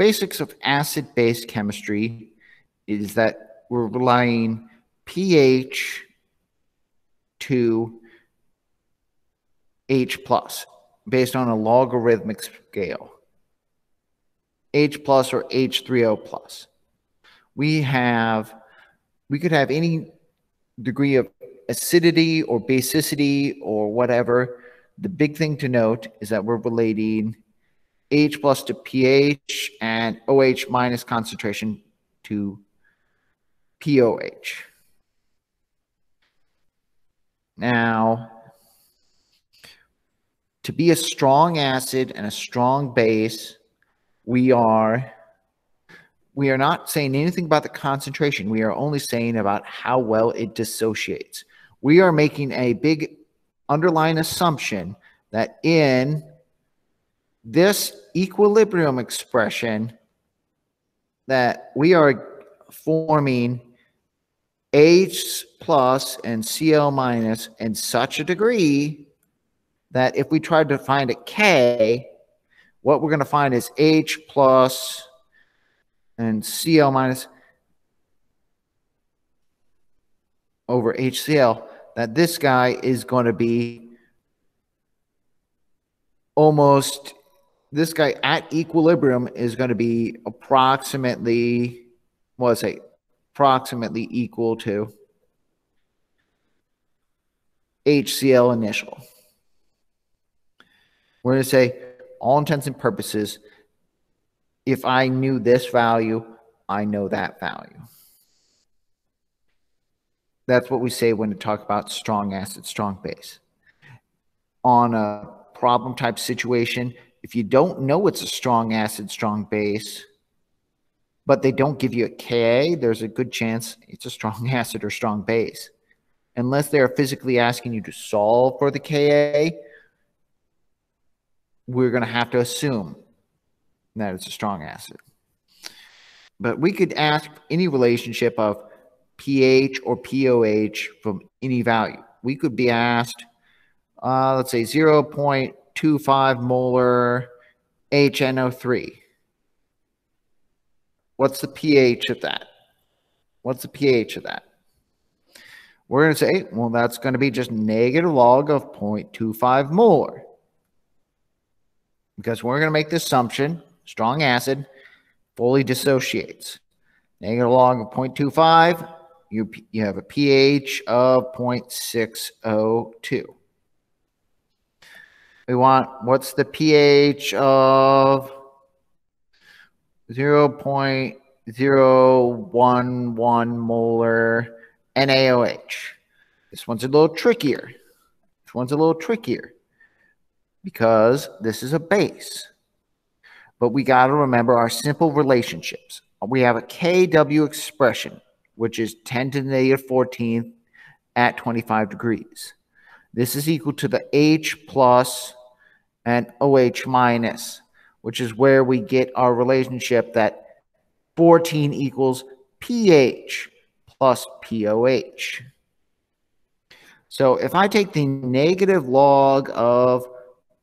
basics of acid-base chemistry is that we're relying pH to H plus based on a logarithmic scale. H plus or H3O plus. We could have any degree of acidity or basicity or whatever. The big thing to note is that we're relating H plus to pH and OH minus concentration to POH. Now, to be a strong acid and a strong base, we are not saying anything about the concentration. We are only saying about how well it dissociates. We are making a big underlying assumption that in this equilibrium expression that we are forming H plus and Cl minus in such a degree that if we tried to find a K, what we're going to find is H plus and Cl minus over HCl, that this guy is going to be almost, this guy at equilibrium is going to be approximately, what was it, approximately equal to HCl initial. We're going to say, all intents and purposes, if I knew this value, I know that value. That's what we say when we talk about strong acid, strong base. On a problem type situation, if you don't know it's a strong acid, strong base, but they don't give you a Ka, there's a good chance it's a strong acid or strong base. Unless they're physically asking you to solve for the Ka, we're going to have to assume that it's a strong acid. But we could ask any relationship of pH or POH from any value. We could be asked, let's say 0.25 molar HNO3. What's the pH of that? What's the pH of that? We're going to say, well, that's going to be just negative log of 0.25 molar. Because we're going to make the assumption, strong acid fully dissociates. Negative log of 0.25, you have a pH of 0.602. We want, what's the pH of 0.011 molar NaOH? This one's a little trickier. This one's a little trickier because this is a base. But we got to remember our simple relationships. We have a Kw expression, which is 10 to the negative 14th at 25 degrees. This is equal to the H plus and OH minus, which is where we get our relationship that 14 equals pH plus POH. So if I take the negative log of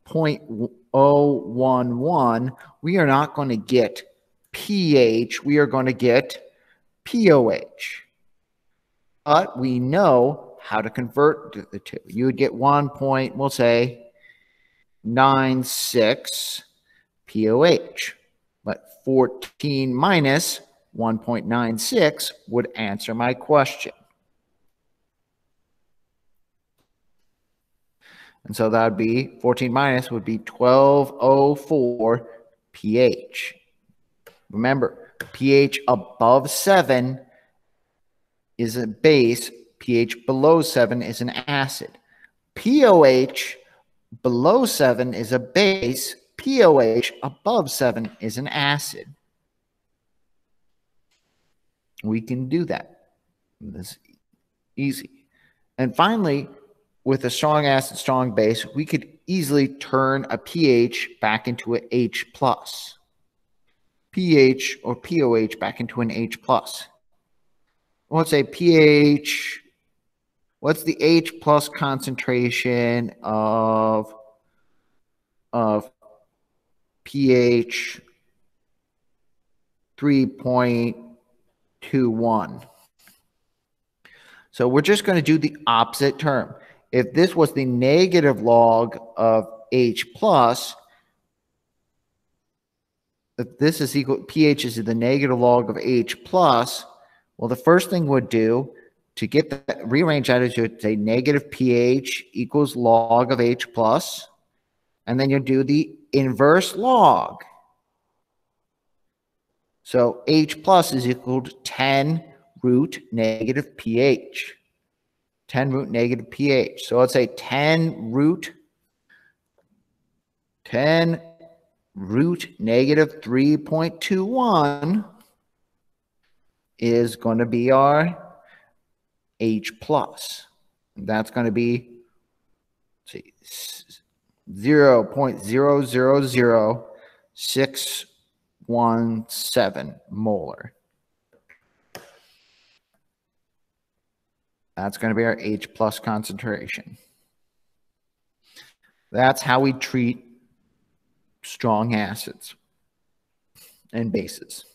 0.011, we are not going to get pH, we are going to get POH. But we know how to convert the two. You would get 1.96 POH, but 14 minus 1.96 would answer my question. And so that would be 14 minus would be 1204 pH. Remember, pH above 7 is a base. pH below 7 is an acid. POH below 7 is a base. POH above 7 is an acid. We can do that. That's easy. And finally, with a strong acid, strong base, we could easily turn a pH back into an H plus. pH or POH back into an H plus. Let's say pH, what's the H plus concentration of pH 3.21. So we're just going to do the opposite term. If this was the negative log of H plus, if this is equal, pH is the negative log of H plus, well, the first thing we'd do to get that, rearrange that is to say negative pH equals log of H plus, and then you do the inverse log. So H plus is equal to 10 root negative pH. 10 root negative pH. So let's say 10 root negative 3.21 is going to be our H plus. That's going to be, let's see, 0.000617 molar. That's going to be our H plus concentration. That's how we treat strong acids and bases.